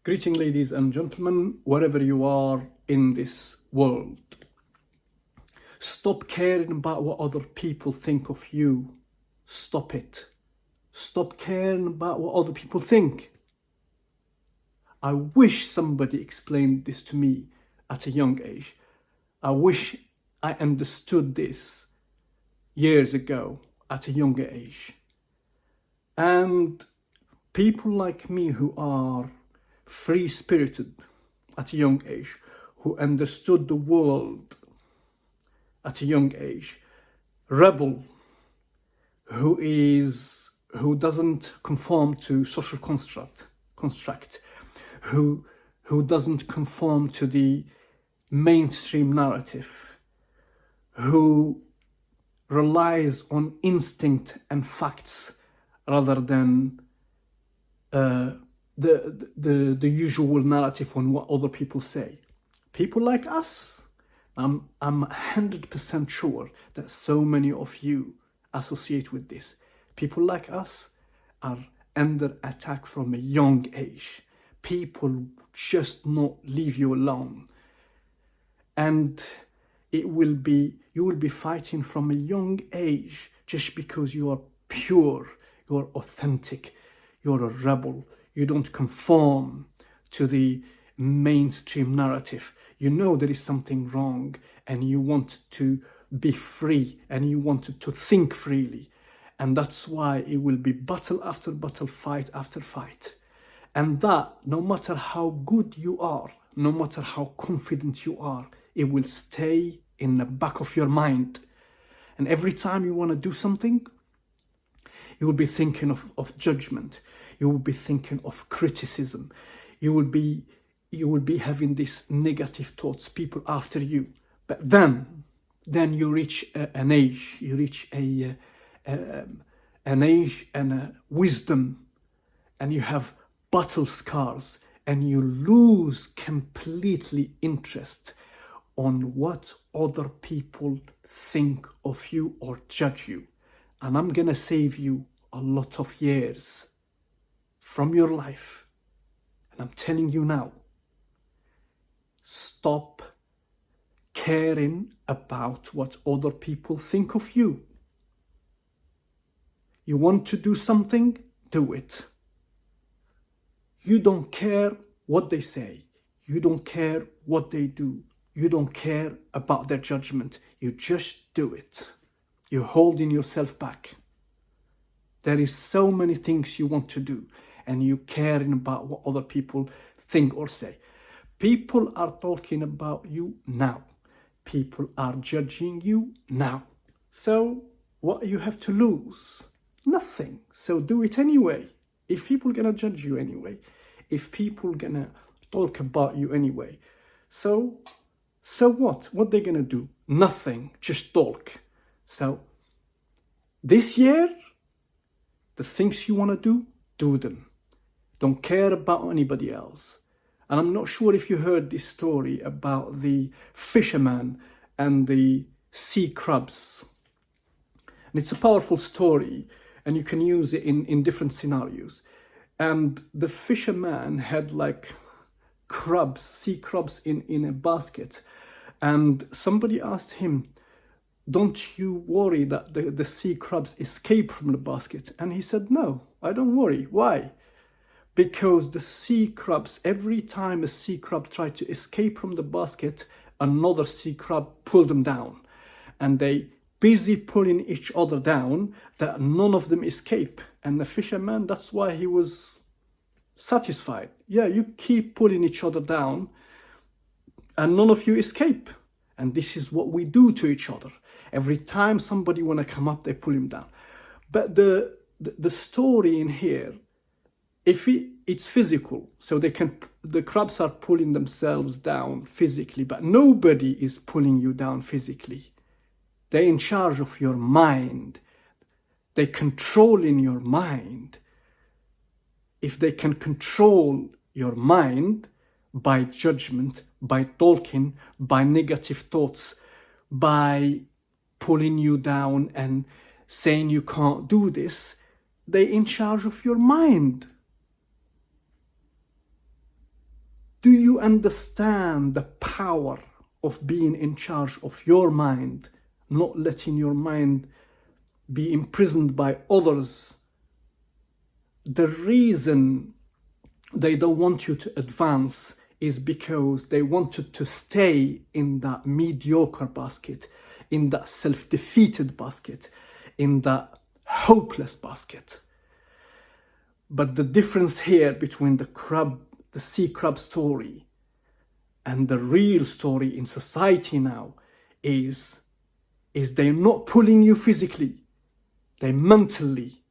Greeting, ladies and gentlemen, wherever you are in this world. Stop caring about what other people think of you. Stop it. Stop caring about what other people think. I wish somebody explained this to me at a young age. I wish I understood this years ago at a younger age. And people like me who are free-spirited at a young age, who understood the world at a young age, rebel, who doesn't conform to social construct, who doesn't conform to the mainstream narrative, who relies on instinct and facts rather than the usual narrative on what other people say. People like us, I'm 100% sure that so many of you associate with this. People like us are under attack from a young age. People just not leave you alone. And you will be fighting from a young age just because you are pure, you're authentic, you're a rebel. You don't conform to the mainstream narrative. You know there is something wrong and you want to be free and you want to think freely. And that's why it will be battle after battle, fight after fight. And that, no matter how good you are, no matter how confident you are, it will stay in the back of your mind. And every time you want to do something, you will be thinking of judgment. You will be thinking of criticism. You will be having these negative thoughts, people after you. But then you reach an age. You reach an age and a wisdom, and you have battle scars, and you lose completely interest on what other people think of you or judge you. And I'm gonna save you a lot of years from your life. And I'm telling you now, stop caring about what other people think of you. You want to do something? Do it. You don't care what they say. You don't care what they do. You don't care about their judgment. You just do it. You're holding yourself back. There is so many things you want to do, and you caring about what other people think or say. People are talking about you now. People are judging you now. So what you have to lose? Nothing. So do it anyway. If people are gonna judge you anyway, if people are gonna talk about you anyway, so what? What they gonna do? Nothing. Just talk. So this year, the things you want to do them. Don't care about anybody else. And I'm not sure if you heard this story about the fisherman and the sea crabs. And it's a powerful story, and you can use it in different scenarios. And the fisherman had like sea crabs in a basket. And somebody asked him, don't you worry that the sea crabs escape from the basket? And he said, no, I don't worry. Why? Because the sea crabs, every time a sea crab tried to escape from the basket, another sea crab pulled them down. And they busy pulling each other down that none of them escape. And the fisherman, that's why he was satisfied. Yeah, you keep pulling each other down and none of you escape. And this is what we do to each other. Every time somebody want to come up, they pull him down. But the story in here, if it's physical, so the crabs are pulling themselves down physically, but nobody is pulling you down physically. They're in charge of your mind. They controlling your mind. If they can control your mind by judgment, by talking, by negative thoughts, by pulling you down and saying you can't do this, they're in charge of your mind. you understand the power of being in charge of your mind, not letting your mind be imprisoned by others, the reason they don't want you to advance is because they want you to stay in that mediocre basket, in that self-defeated basket, in that hopeless basket. But the difference here between the sea crab story and the real story in society now is they're not pulling you physically, they're mentally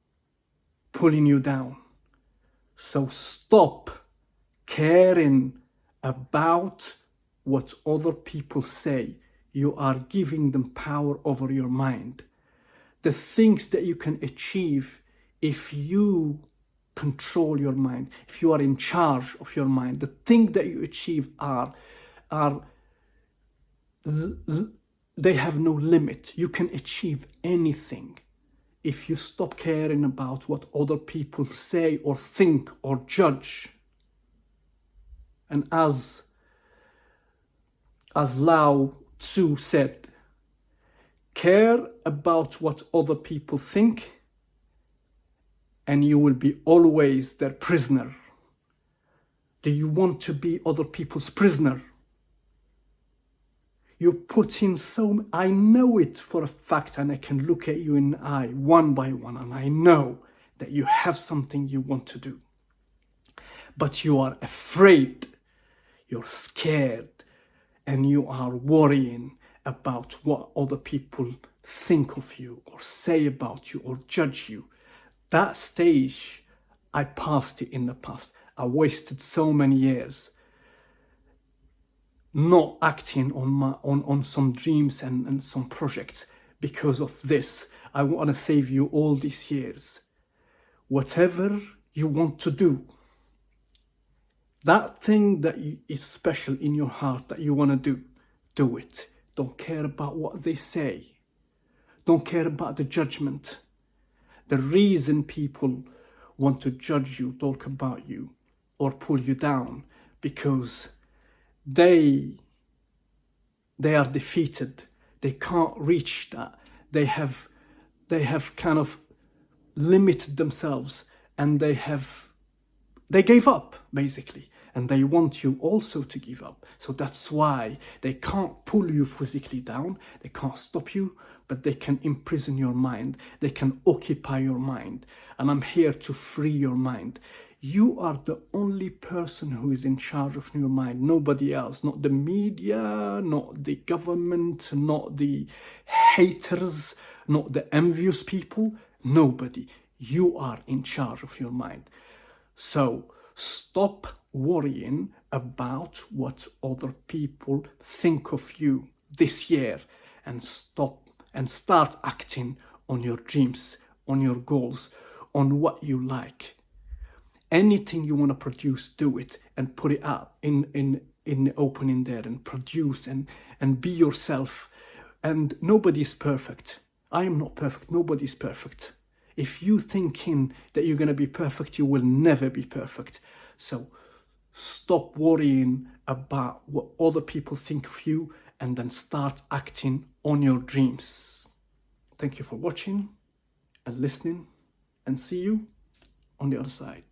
pulling you down. So stop caring about what other people say. You are giving them power over your mind. The things that you can achieve if you control your mind, if you are in charge of your mind, the things that you achieve they have no limit. You can achieve anything if you stop caring about what other people say or think or judge. And as Lao Tzu said, care about what other people think and you will be always their prisoner. Do you want to be other people's prisoner? You put in I know it for a fact, and I can look at you in the eye one by one, and I know that you have something you want to do. But you are afraid, you're scared, and you are worrying about what other people think of you or say about you or judge you. That stage, I passed it in the past. I wasted so many years not acting on some dreams and some projects because of this. I want to save you all these years. Whatever you want to do, that thing that is special in your heart that you want to do it. Don't care about what they say. Don't care about the judgment. The reason people want to judge you, talk about you, or pull you down, because they are defeated. They can't reach that. They have kind of limited themselves, and they gave up, basically. And they want you also to give up. So that's why they can't pull you physically down. They can't stop you, but they can imprison your mind. They can occupy your mind. And I'm here to free your mind. You are the only person who is in charge of your mind. Nobody else. Not the media, not the government, not the haters, not the envious people. Nobody. You are in charge of your mind. So stop worrying about what other people think of you this year, and start acting on your dreams, on your goals, on what you like. Anything you want to produce, do it and put it out in the opening there, and produce and be yourself. And nobody's perfect. I am not perfect. Nobody's perfect. If you thinking that you're going to be perfect, you will never be perfect. So stop worrying about what other people think of you, and then start acting on your dreams. Thank you for watching and listening, and see you on the other side.